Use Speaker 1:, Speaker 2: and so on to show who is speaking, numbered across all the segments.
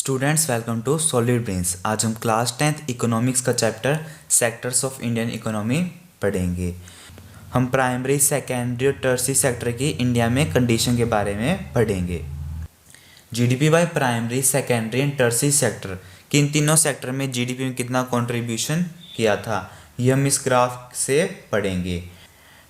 Speaker 1: Students welcome to Solid Brains. आज हम class 10th economics का chapter sectors of Indian economy पढ़ेंगे। हम प्राइमरी, सेकेंडरी और टर्सरी सेक्टर की इंडिया में कंडीशन के बारे में पढ़ेंगे। GDP by primary, secondary and tertiary sector, कि इन तीनों सेक्टर में जीडीपी में कितना कंट्रीब्यूशन किया था, ये हम इस ग्राफ से पढ़ेंगे।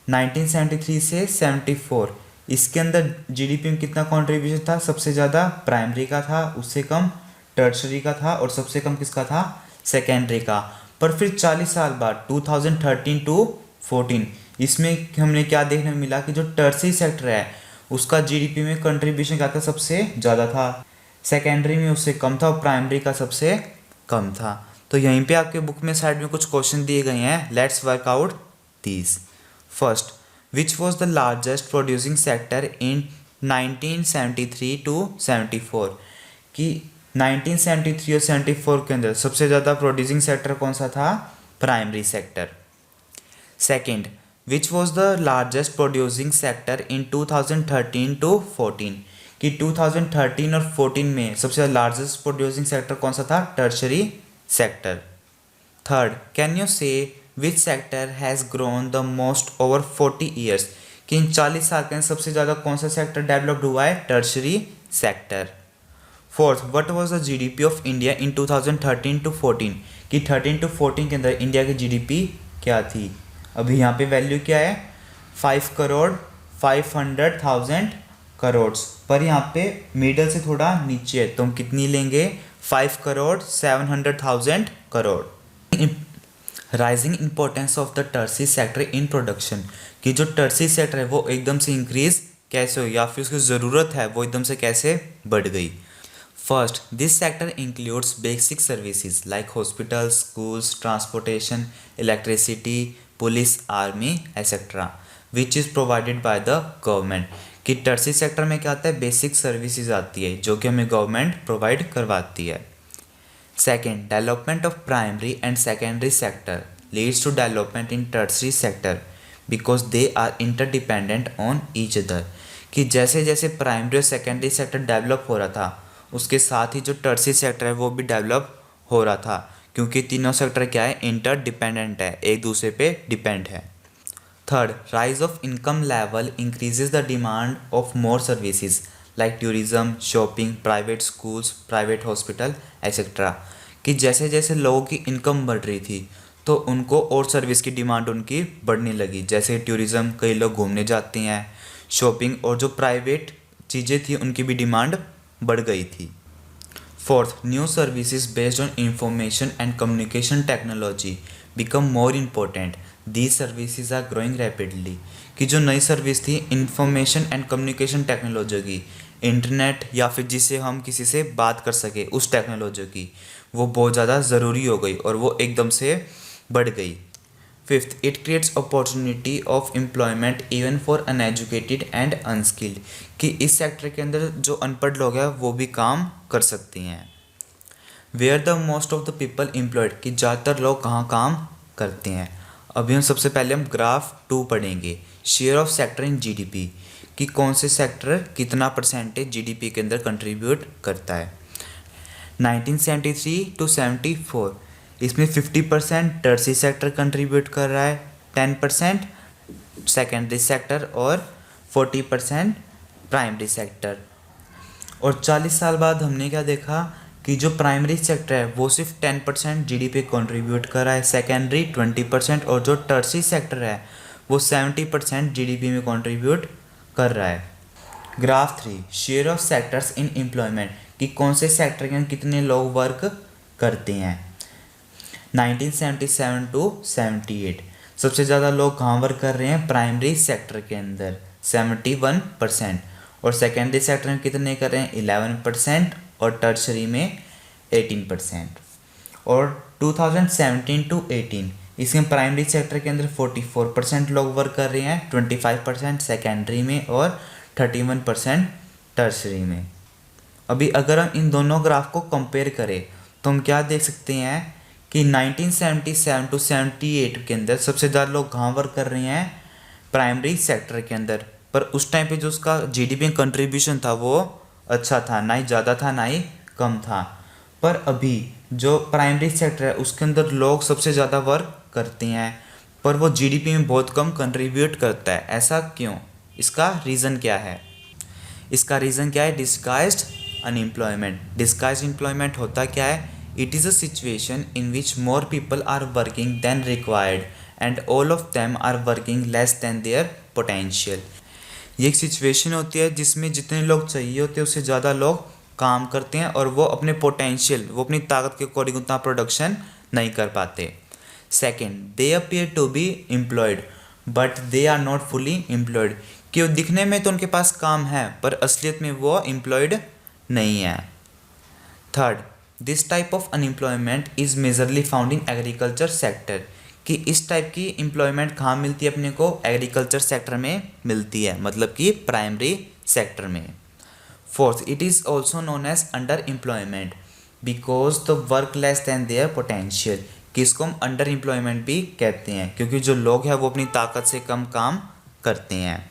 Speaker 1: 1973 से 74 इसके अंदर जीडीपी में कितना कंट्रीब्यूशन था? सबसे ज़्यादा प्राइमरी का था, उससे कम टर्शरी का था और सबसे कम किसका था? सेकेंडरी का। पर फिर 40 साल बाद 2013 टू 14 इसमें हमने क्या देखने में मिला कि जो टर्शरी सेक्टर है उसका जीडीपी में कंट्रीब्यूशन क्या था? सबसे ज़्यादा था। सेकेंडरी में उससे कम था और प्राइमरी का सबसे कम था। तो यहीं पे आपके बुक में साइड में कुछ क्वेश्चन दिए गए हैं। Let's work out these. First, which was the largest producing sector in 1973 to 74, कि 1973 और 74 के अंदर सबसे ज़्यादा प्रोड्यूसिंग सेक्टर कौन सा था? Primary sector. Second, which was the largest producing sector in 2013 to 14, कि 2013 और 14 में सबसे लार्जेस्ट प्रोड्यूसिंग सेक्टर कौन सा था? Tertiary sector. Third, can you say which sector has grown the most over 40 years, कि इन 40 साल के अंदर सबसे ज़्यादा कौन सा सेक्टर डेवलप्ड हुआ है? Tertiary sector. Fourth, what was the GDP of India in 2013 to 14, कि 13 टू 14 के अंदर इंडिया की जीडीपी क्या थी? अभी यहाँ पे वैल्यू क्या है? 5 करोड़ 500,000 करोड़, पर यहाँ पे मिडल से थोड़ा नीचे है तो हम कितनी लेंगे? 5 crore 700,000 crore. Rising importance of the tertiary sector in production, कि जो टर्सरी सेक्टर है वो एकदम से इंक्रीज कैसे हुई या फिर उसकी ज़रूरत है वो एकदम से कैसे बढ़ गई? First, this sector includes basic services like hospitals, schools, transportation, electricity, police, army etcetera which is provided by the government, कि टर्सरी सेक्टर में क्या आता है? बेसिक सर्विसेज आती है जो कि हमें गवर्नमेंट प्रोवाइड करवाती है। Second, development of primary and secondary sector leads to development in tertiary sector because they are interdependent on each other, कि जैसे जैसे प्राइमरी और सेकेंडरी सेक्टर डेवलप हो रहा था उसके साथ ही जो टर्सरी सेक्टर है वो भी डेवलप हो रहा था, क्योंकि तीनों सेक्टर क्या है? इंटरडिपेंडेंट है, एक दूसरे पे डिपेंड है। Third, rise of income level increases the demand of more services like tourism, shopping, private schools, private hospital etcetera, कि जैसे जैसे लोगों की इनकम बढ़ रही थी तो उनको और सर्विस की डिमांड उनकी बढ़ने लगी। जैसे टूरिज्म, कई लोग घूमने जाते हैं, शॉपिंग और जो प्राइवेट चीज़ें थी उनकी भी डिमांड बढ़ गई थी। Fourth, new services based on information and communication technology become more important, these services are growing rapidly, कि जो नई सर्विस थी इंफॉर्मेशन एंड कम्युनिकेशन टेक्नोलॉजी की, इंटरनेट या फिर जिससे हम किसी से बात कर सके उस टेक्नोलॉजी की, वो बहुत ज़्यादा ज़रूरी हो गई और वो एकदम से बढ़ गई। Fifth, it creates opportunity of employment even for uneducated and unskilled, कि इस सेक्टर के अंदर जो अनपढ़ लोग हैं वो भी काम कर सकती हैं। Where the most of the people employed, कि ज़्यादातर लोग कहाँ काम करते हैं? अभी हम सबसे पहले हम ग्राफ 2 पढ़ेंगे। Share of sector in GDP, कि कौन से सेक्टर कितना परसेंटेज जीडीपी के अंदर कंट्रीब्यूट करता है। 1973 टू 74 इसमें 50% टर्सरी सेक्टर कंट्रीब्यूट कर रहा है, 10% सेकेंडरी सेक्टर और 40% प्राइमरी सेक्टर। और 40 साल बाद हमने क्या देखा कि जो प्राइमरी सेक्टर है वो सिर्फ 10% जीडीपी कंट्रीब्यूट कर रहा है, सेकेंडरी 20% और जो टर्सरी सेक्टर है वो 70% जीडीपी में कंट्रीब्यूट कर रहा है। Graph 3, share of sectors in employment, कि कौन से सेक्टर के अंदर कितने लोग वर्क करते हैं। 1977 टू 78 सबसे ज़्यादा लोग कहाँ वर्क कर रहे हैं? प्राइमरी सेक्टर के अंदर 71%, और सेकेंडरी सेक्टर में कितने कर रहे हैं? 11% और टर्शरी में 18%। और 2017 टू 18 इसमें प्राइमरी सेक्टर के अंदर 44% लोग वर्क कर रहे हैं, 25% सेकेंडरी में और 31% टर्शरी में। अभी अगर हम इन दोनों ग्राफ को कंपेयर करें तो हम क्या देख सकते हैं कि 1977 टू 78 के अंदर सबसे ज़्यादा लोग कहाँ वर्क कर रहे हैं? प्राइमरी सेक्टर के अंदर, पर उस टाइम पे जो उसका जीडीपी कंट्रीब्यूशन था वो अच्छा था, ना ही ज़्यादा था ना ही कम था। पर अभी जो प्राइमरी सेक्टर है उसके अंदर लोग सबसे ज़्यादा वर्क करते हैं, पर वो जीडीपी में बहुत कम कंट्रीब्यूट करता है। ऐसा क्यों? इसका रीज़न क्या है? इसका रीज़न क्या है? Disguised unemployment. डिस्गाइज्ड एम्प्लॉयमेंट होता क्या है? It is a situation in which more people are working than required and all of them are working less than their potential. ये एक सिचुएशन होती है जिसमें जितने लोग चाहिए होते हैं उससे ज़्यादा लोग काम करते हैं और वो अपने पोटेंशियल, वो अपनी ताकत के अकॉर्डिंग उतना प्रोडक्शन नहीं कर पाते। Second, they appear to be employed but they are not fully employed. कि वो दिखने में तो उनके पास काम है पर असलियत में वो एम्प्लॉयड नहीं है। Third, this type of unemployment is majorly found in agriculture sector. कि इस टाइप की एम्प्लॉयमेंट कहाँ मिलती है अपने को? एग्रीकल्चर सेक्टर में मिलती है, मतलब कि प्राइमरी सेक्टर में। Fourth, it is also known as underemployment because the work less than their potential. कि इसको हम अंडर एम्प्लॉयमेंट भी कहते हैं क्योंकि जो लोग हैं वो अपनी ताकत से कम काम करते हैं।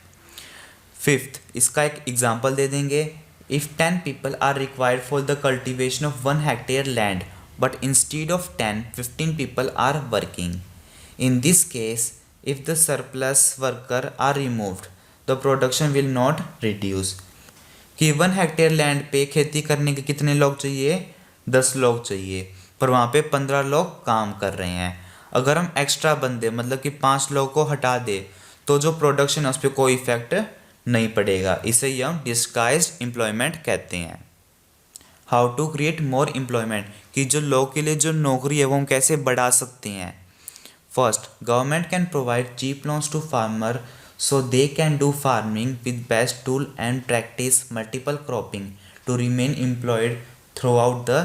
Speaker 1: फिफ्थ, इसका एक एग्जाम्पल दे देंगे। If 10 people are required for the cultivation of 1 hectare land but instead of 10, 15 people are working. In this case if the surplus worker are removed the production will not reduce. कि 1 hectare land पे खेती करने के कितने लोग चाहिए? 10 लोग चाहिए, पर वहाँ पे 15 लोग काम कर रहे हैं। अगर हम एक्स्ट्रा बंदे मतलब कि 5 लोगों को हटा दे तो जो प्रोडक्शन है उस पर कोई इफेक्ट नहीं पड़ेगा। इसे ही हम डिस्गाइज्ड एम्प्लॉयमेंट कहते हैं। How to create more employment. कि जो लोग के लिए जो नौकरी है वो हम कैसे बढ़ा सकते हैं। First, government can provide cheap loans to farmer so they can do farming with best tool and practice multiple cropping to remain employed throughout the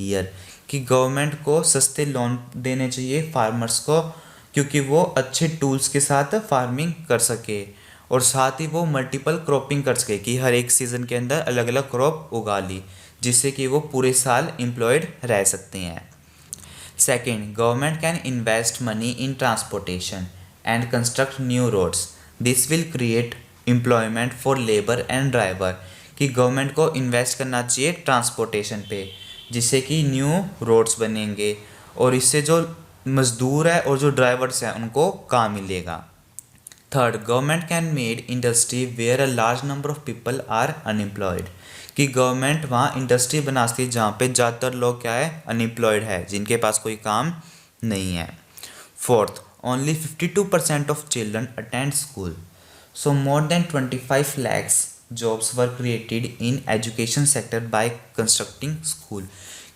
Speaker 1: year। कि गवर्नमेंट को सस्ते लोन देने चाहिए फार्मर्स को क्योंकि वो अच्छे टूल्स के साथ फार्मिंग कर सके और साथ ही वो मल्टीपल क्रॉपिंग कर सके कि हर एक सीज़न के अंदर अलग अलग क्रॉप उगा ली, जिससे कि वो पूरे साल एम्प्लॉयड रह सकते हैं। Second, government can invest money in transportation and construct new roads. This will create employment for labour and driver. कि गवर्नमेंट को इन्वेस्ट करना चाहिए ट्रांसपोर्टेशन पे जिससे कि न्यू रोड्स बनेंगे और इससे जो मज़दूर है और जो ड्राइवर्स हैं उनको काम मिलेगा। Third, government can made industry where a large number of people are unemployed. कि गवर्नमेंट वहाँ इंडस्ट्री बना सकती है जहाँ पे ज़्यादातर लोग क्या है? अनएम्प्लॉयड है, जिनके पास कोई काम नहीं है। Fourth, only 52% of children attend school, so more than 25 lakhs jobs were created in education sector by constructing school।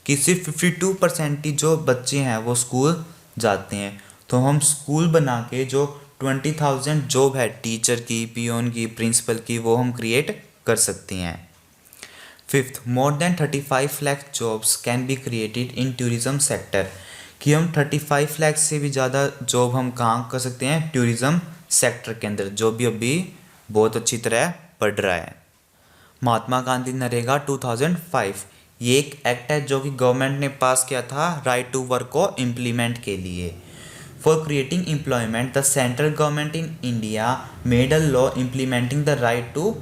Speaker 1: कि सिर्फ 52% ही जो बच्चे हैं वो स्कूल जाते हैं, तो हम स्कूल बना के जो 20,000 जॉब है टीचर की, पियोन की, प्रिंसिपल की, वो हम क्रिएट कर सकते हैं। Fifth, more than 35 lakh jobs can be created in tourism sector. कि हम 35 लाख से भी ज़्यादा जॉब हम कहाँ कर सकते हैं? टूरिज़्म सेक्टर के अंदर, जो भी अभी बहुत अच्छी तरह बढ़ रहा है। महात्मा गांधी नरेगा 2005, ये एक एक्ट है जो कि गवर्नमेंट ने पास किया था राइट टू वर्क को इम्प्लीमेंट के लिए। For creating employment the central government in India made a law implementing the right to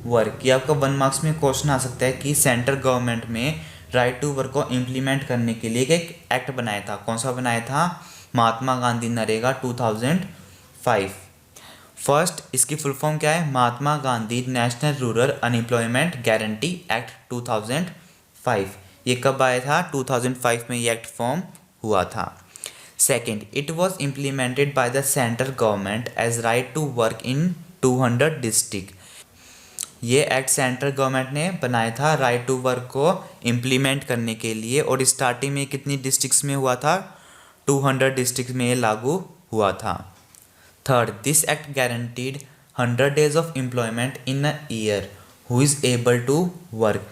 Speaker 1: work. कि आपका 1 मार्क्स में क्वेश्चन आ सकता है कि सेंट्रल गवर्नमेंट में राइट टू वर्क को इम्प्लीमेंट करने के लिए एक एक्ट बनाया था। कौन सा बनाया था? महात्मा गांधी नरेगा 2005। फर्स्ट, इसकी फुल फॉर्म क्या है? Mahatma Gandhi national rural unemployment guarantee act 2005। ये कब आया था? 2005 में ये एक्ट फॉर्म हुआ था। Second, it was implemented by the central government as right to work in 200 district. ये एक्ट सेंट्रल गवर्नमेंट ने बनाया था राइट टू वर्क को इम्प्लीमेंट करने के लिए और स्टार्टिंग में कितनी डिस्ट्रिक्ट्स में हुआ था? 200 डिस्ट्रिक्ट में लागू हुआ था। Third, this act guaranteed 100 days of employment in a year who is able to work.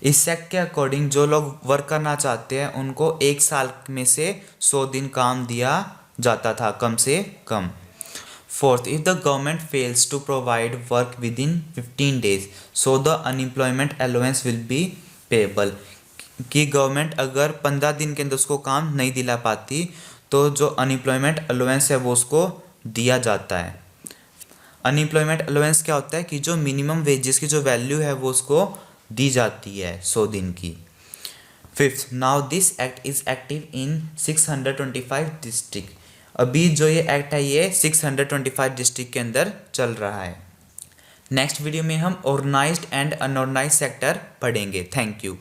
Speaker 1: इस एक्ट के अकॉर्डिंग जो लोग वर्क करना चाहते हैं उनको 1 साल में से 100 दिन काम दिया जाता था, कम से कम। Fourth, if the government fails to provide work within 15 days, so the unemployment allowance will be payable। कि गवर्नमेंट अगर 15 दिन के अंदर उसको काम नहीं दिला पाती तो जो अनएम्प्लॉयमेंट अलाउंस है वो उसको दिया जाता है। अनएम्प्लॉयमेंट अलाउंस क्या होता है? कि जो मिनिमम वेजेस की जो वैल्यू है वो उसको दी जाती है 100 दिन की। Fifth, now this act is active in 625 district. अभी जो ये एक्ट है ये 625 डिस्ट्रिक्ट के अंदर चल रहा है। नेक्स्ट वीडियो में हम ऑर्गेनाइज्ड एंड अनऑर्गेनाइज्ड सेक्टर पढ़ेंगे। Thank you.